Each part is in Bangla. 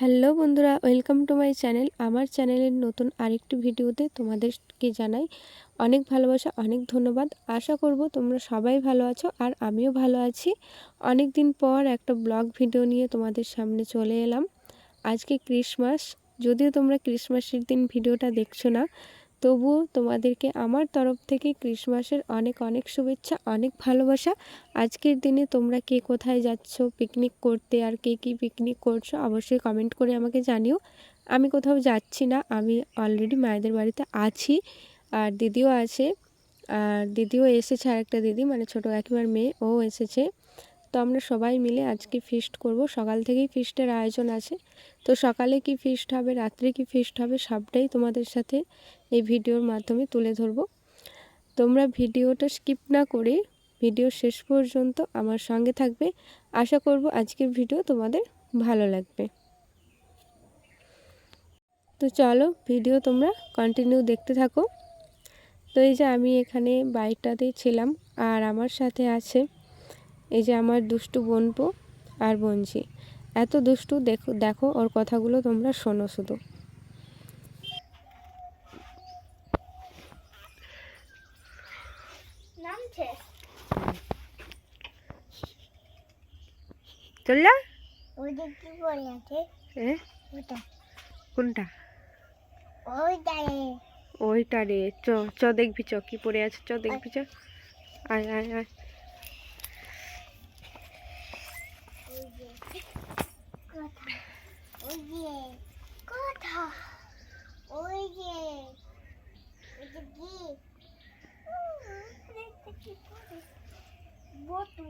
হ্যালো বন্ধুরা, ওয়েলকাম টু মাই চ্যানেল। আমার চ্যানেলের নতুন আরেকটি ভিডিওতে তোমাদেরকে জানাই অনেক ভালোবাসা, অনেক ধন্যবাদ। আশা করব তোমরা সবাই ভালো আছো আর আমিও ভালো আছি। অনেক দিন পর একটা ব্লগ ভিডিও নিয়ে তোমাদের সামনে চলে এলাম। আজকে ক্রিসমাস, যদিও তোমরা ক্রিসমাসের দিন ভিডিওটা দেখছো না, তবুও তোমাদেরকে আমার তরফ থেকে ক্রিসমাসের অনেক অনেক শুভেচ্ছা, অনেক ভালোবাসা। আজকের দিনে তোমরা কে কোথায় যাচ্ছ পিকনিক করতে, আর কে কী পিকনিক করছো অবশ্যই কমেন্ট করে আমাকে জানিও। আমি কোথাও যাচ্ছি না, আমি অলরেডি মায়েদের বাড়িতে আছি, আর দিদিও আছে। আর দিদিও এসেছে, আরেকটা দিদি মানে ছোটো কাকিমার মেয়ে, ও এসেছে। তো আমরা সবাই মিলে আজকে ফিস্ট করব। সকাল থেকেই ফিস্টের আয়োজন আছে। তো সকালে কি ফিস্ট হবে, রাত্রে কি ফিস্ট হবে, সবটাই তোমাদের সাথে এই ভিডিওর মাধ্যমে তুলে ধরব। তোমরা ভিডিওটা স্কিপ না করে ভিডিও শেষ পর্যন্ত আমার সঙ্গে থাকবে। আশা করব আজকের ভিডিও তোমাদের ভালো লাগবে। তো চলো ভিডিও তোমরা কন্টিনিউ দেখতে থাকো। তো এই যে আমি এখানে বাইকটাতেই ছিলাম, আর আমার সাথে আছে এই যে আমার দুষ্টু বোনপো আর বোনঝি। এত দুষ্টু, দেখো দেখো ওর কথাগুলো তোমরা শোনো শুধু। চললা ওইটা কি বলে আছে? ওটা কোনটা? ওইটা ওইটা রে, চ চ দেখবি, চ কি পড়ে আছে, চ দেখবি, চ আয় আয় আয়। ওই যে কথা ওই যে ওইটা কি বোতল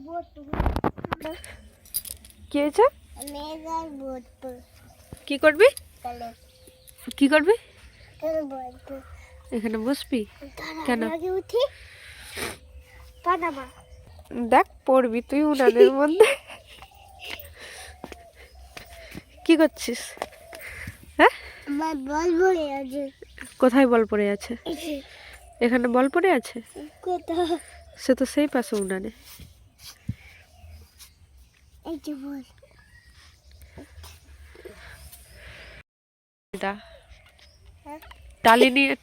বোতল কি হয়েছে? মেগার বোতল কি করবি? কালে কি করবি? কালে বোতল এখানে বসবি কেন? আগে উঠি পানামা দেখ পড়বি তুই উনানের মধ্যে। কি করছিস? হ্যাঁ, আমার বল পড়ে আছে। কোথায় বল পড়ে আছে? এই যে এখানে বল পড়ে আছে? কোথাও সে তো সেই পাশে উনানে। এই যে বল হ্যাঁ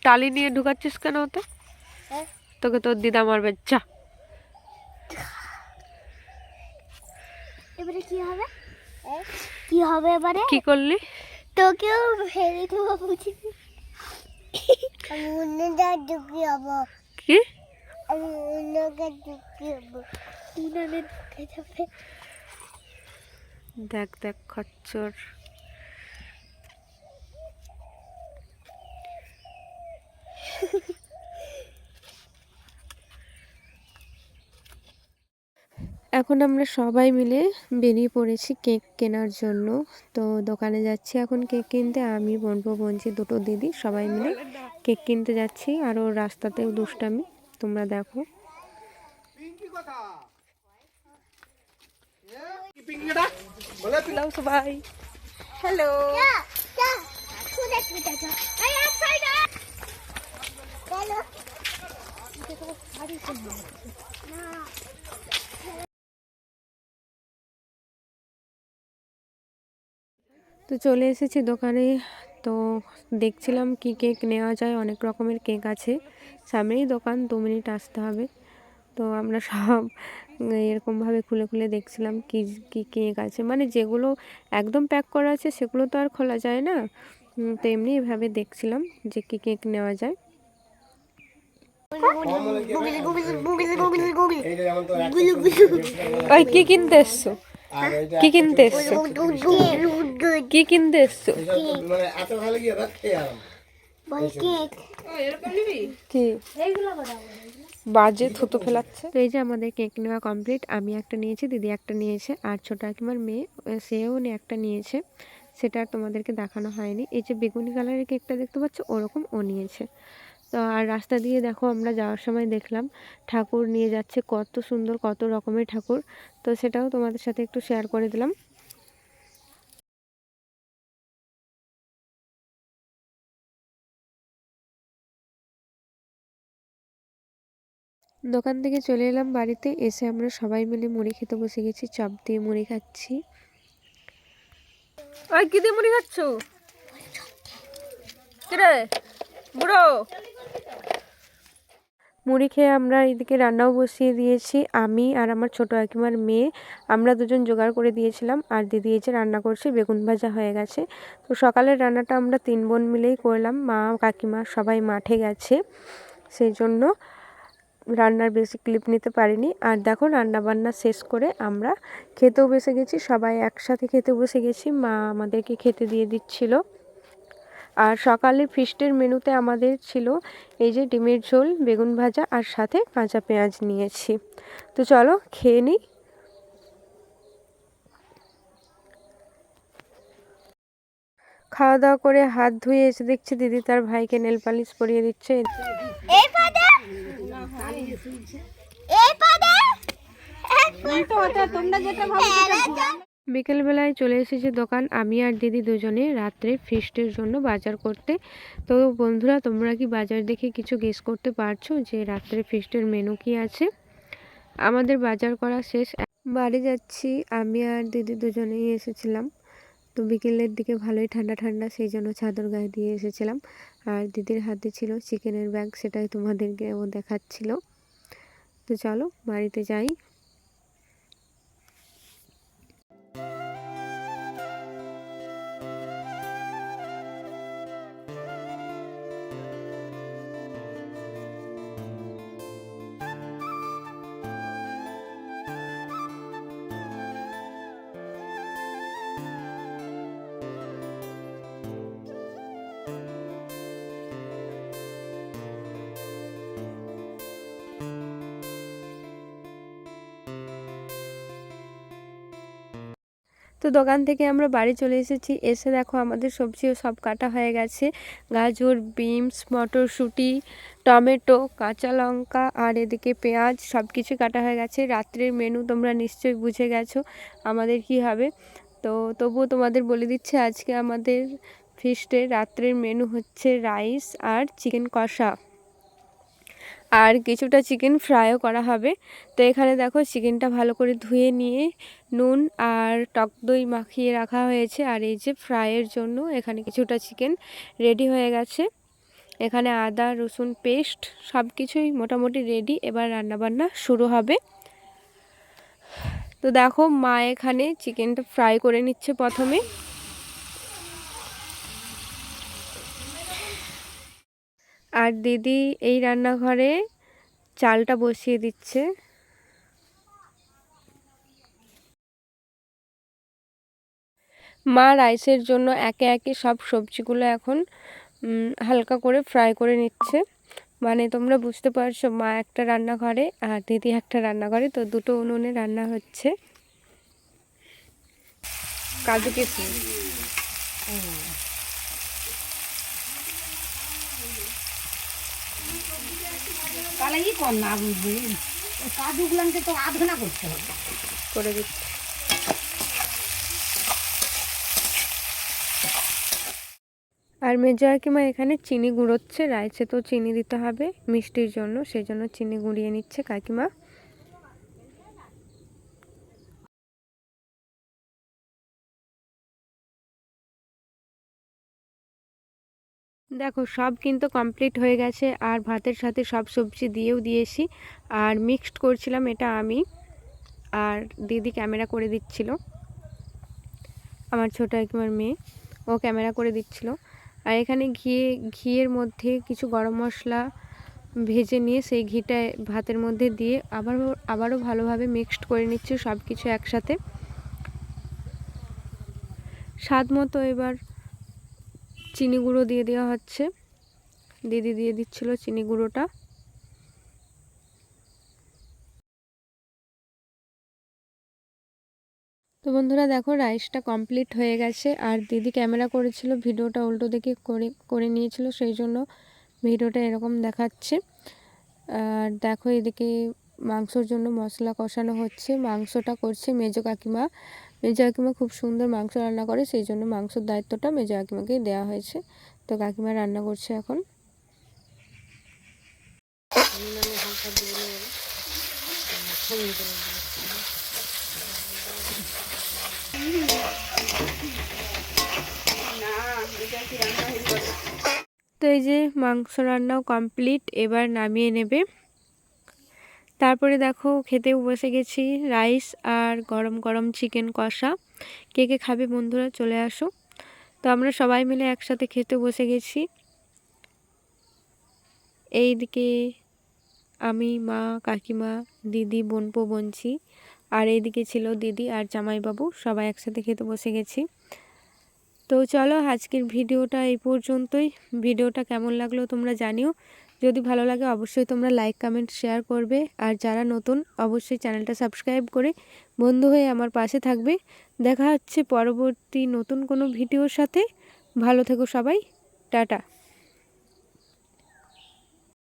টালি নিয়ে ঢুকাচ্ছিস কেন ওতে? হ্যাঁ তোকে তোর দিদা মারবে, যা। এবারে কি হবে? কি হবে এবারে? কি করলি? তোকেও ফেলে দেবো বুঝি। আমি অন্যটা ঢুকি হবো। কি? আমি অন্যকে ঢুকি হবো। উনানে ঢুকে যাবে। দেখ দেখ খচ্চর। এখন আমরা সবাই মিলে বেরিয়ে পড়েছি কেক কেনার জন্য। তো দোকানে যাচ্ছি এখন কেক কিনতে। আমি, বোনপো, বোনঝি, দুটো দিদি সবাই মিলে কেক কিনতে যাচ্ছি। আর ওর রাস্তাতেও দুষ্টামি, তোমরা দেখো। হ্যালো সবাই, হ্যালো। তো চলে এসেছি দোকানে। তো দেখছিলাম কি কেক নেওয়া যায়, অনেক রকমের কেক আছে। সামনেই দোকান, 2 মিনিট আসতে হবে। তো আমরা সব এরকমভাবে খুলে খুলে দেখছিলাম কি কি কেক আছে, মানে যেগুলো একদম প্যাক করা আছে সেগুলো তো আর খোলা যায় না। তো এমনি এভাবে দেখছিলাম যে কি কেক নেওয়া যায়। ওই কি কিনতে এসছো? কি কিনতে এসছো? কি কিনতে এসছো? কি বাজে থুতু ফেলাচ্ছে। তো এই যে আমাদের কেক নেওয়া কমপ্লিট। আমি একটা নিয়েছি, দিদি একটা নিয়েছে, আর ছোট কাকিমার মেয়ে সেও একটা নিয়েছে। সেটা আর তোমাদেরকে দেখানো হয়নি। এই যে বেগুনি কালারের কেকটা দেখতে পাচ্ছ, ওরকম ও নিয়েছে। তো আর রাস্তা দিয়ে দেখো আমরা যাওয়ার সময় দেখলাম ঠাকুর নিয়ে যাচ্ছে, কত সুন্দর কত রকমের ঠাকুর। তো সেটাও তোমাদের সাথে একটু শেয়ার করে দিলাম। দোকান থেকে চলে এলাম বাড়িতে। এসে আমরা সবাই মিলে মুড়ি খেতে বসে গেছি, চপ দিয়ে মুড়ি খাচ্ছি। ওই কি দিয়ে মুড়ি খাচ্ছ? কিরে বুড়ো? মুড়ি খেয়ে আমরা এদিকে রান্নাও বসিয়ে দিয়েছি। আমি আর আমার ছোটো কাকিমার মেয়ে আমরা দুজন জোগাড় করে দিয়েছিলাম। আর দিদি এই যে রান্না করছে, বেগুন ভাজা হয়ে গেছে। তো সকালের রান্নাটা আমরা 3 বোন মিলেই করলাম। মা কাকিমা সবাই মাঠে গেছে, সেই জন্য রান্নার বেশি ক্লিপ নিতে পারিনি। আর দেখো রান্নাবান্না শেষ করে আমরা খেতেও বসে গেছি, সবাই একসাথে খেতে বসে গেছি। মা আমাদেরকে খেতে দিয়ে দিচ্ছিল। আর সকালের ফিস্টের মেনুতে আমাদের ছিল এই যে ডিমের ঝোল, বেগুন ভাজা আর সাথে কাঁচা পেঁয়াজ নিয়েছি। তো চলো খেয়ে নিই। খাওয়া দাওয়া করে হাত ধুয়ে এসে দেখছি দিদি তার ভাইকে নেল পালিশ পরিয়ে দিচ্ছে। বিকেলবেলায় চলে এসেছে দোকান। আমি আর দিদি দুজনে রাত্রে ফিস্টের জন্য বাজার করতে। তো বন্ধুরা, তোমরা কি বাজার দেখে কিছু গেস করতে পারছো যে রাত্রে ফিস্টের মেনু কি আছে? আমাদের বাজার করা শেষ, বাড়ি যাচ্ছি। আমি আর দিদি দুজনেই এসেছিলাম। তো বিকেলের দিকে ভালোই ঠান্ডা ঠান্ডা, সেই জন্য চাদর গায়ে দিয়ে এসেছিলাম। আর দিদির হাতে ছিল চিকেনের ব্যাগ, সেটাই তোমাদেরকে ও দেখাচ্ছিল। তো চলো বাড়িতে যাই। তো দোকান থেকে আমরা বাড়ি চলে এসেছি। এসে দেখো আমাদের সবজিও সব কাটা হয়ে গেছে। গাজর, বিনস, মটরশুঁটি, টমেটো, কাঁচা লঙ্কা আর এদিকে পেঁয়াজ সব কিছু কাটা হয়ে গেছে। রাত্রের মেনু তোমরা নিশ্চয়ই বুঝে গেছো আমাদের কি হবে। তো তবুও তোমাদের বলে দিচ্ছি, আজকে আমাদের ফিস্টে রাত্রের মেনু হচ্ছে রাইস আর চিকেন কষা, আর কিছুটা চিকেন ফ্রাইও করা হবে। তো এখানে দেখো চিকেনটা ভালো করে ধুয়ে নিয়ে নুন আর টক দই মাখিয়ে রাখা হয়েছে। আর এই যে ফ্রাইয়ের জন্য এখানে কিছুটা চিকেন রেডি হয়ে গেছে। এখানে আদা রসুন পেস্ট সব কিছুই মোটামুটি রেডি। এবার রান্নাবান্না শুরু হবে। তো দেখো মা এখানে চিকেনটা ফ্রাই করে নিচ্ছে প্রথমে। আর দিদি এই রান্নাঘরে চালটা বসিয়ে দিচ্ছে। মা রাইসের জন্য একে একে সব সবজিগুলো এখন হালকা করে ফ্রাই করে নিচ্ছে। মানে তোমরা বুঝতে পারছো, মা একটা রান্নাঘরে আর দিদি একটা রান্নাঘরে, তো দুটো উনুনে রান্না হচ্ছে। কাজু কিশমিশ তাহলে ই কর না, কাজুগুলাকে তো আধঘনা করতে হবে, করে দিচ্ছে। আর মেজো কাকিমা এখানে চিনি গুঁড়োচ্ছে। রাইসে তো চিনি দিতে হবে মিষ্টির জন্য, সেই জন্য চিনি গুঁড়িয়ে নিচ্ছে কাকিমা। দেখো সব কিন্তু কমপ্লিট হয়ে গেছে। আর ভাতের সাথে সব সবজি দিয়েও দিয়েছি। আর মিক্সড করছিলাম এটা আমি, আর দিদি ক্যামেরা করে দিচ্ছিল। আমার ছোটো কাকিমার মেয়ে, ও ক্যামেরা করে দিচ্ছিল। আর এখানে ঘিয়ের মধ্যে কিছু গরম মশলা ভেজে নিয়ে সেই ঘিটা ভাতের মধ্যে দিয়ে আবারও ভালোভাবে মিক্সড করে নিচ্ছি সব কিছু একসাথে। স্বাদ মতো এবার চিনি গুঁড়ো দিয়ে দেওয়া হচ্ছে। দিদি দিয়ে দিচ্ছিল চিনি গুঁড়োটা। তো বন্ধুরা দেখো রাইসটা কমপ্লিট হয়ে গেছে। আর দিদি ক্যামেরা করেছিল, ভিডিওটা উল্টো দিকে করে নিয়েছিল, সেই জন্য ভিডিওটা এরকম দেখাচ্ছে। আর দেখো এদিকে মাংসর জন্য মশলা কষানো হচ্ছে। মাংসটা করছে মেজো কাকিমা। মেজো কাকিমা খুব সুন্দর মাংস রান্না করে, সেই জন্য মাংসর দায়িত্বটা মেজো কাকিমাকেই দেওয়া হয়েছে। তো কাকিমা রান্না করছে এখন। এই যে মাংস রান্নাও কমপ্লিট, এবার নামিয়ে নেবে। তারপরে দেখো খেতেও বসে গেছি, রাইস আর গরম গরম চিকেন কষা। কে কে খাবে বন্ধুরা চলে আসো। তো আমরা সবাই মিলে একসাথে খেতে বসে গেছি। এইদিকে আমি, মা, কাকিমা, দিদি, বোনপো, বোনছি, আর এইদিকে ছিল দিদি আর জামাইবাবু, সবাই একসাথে খেতে বসে গেছি। তো চলো আজকের ভিডিওটা এই পর্যন্তই। ভিডিওটা কেমন লাগলো তোমরা জানিও। যদি ভালো লাগে অবশ্যই তোমরা লাইক কমেন্ট শেয়ার করবে, আর যারা নতুন অবশ্যই চ্যানেলটা সাবস্ক্রাইব করে বন্ধু হয়ে আমার পাশে থাকবে। দেখা হচ্ছে পরবর্তী নতুন কোনো ভিডিওর সাথে। ভালো থেকো সবাই, টাটা।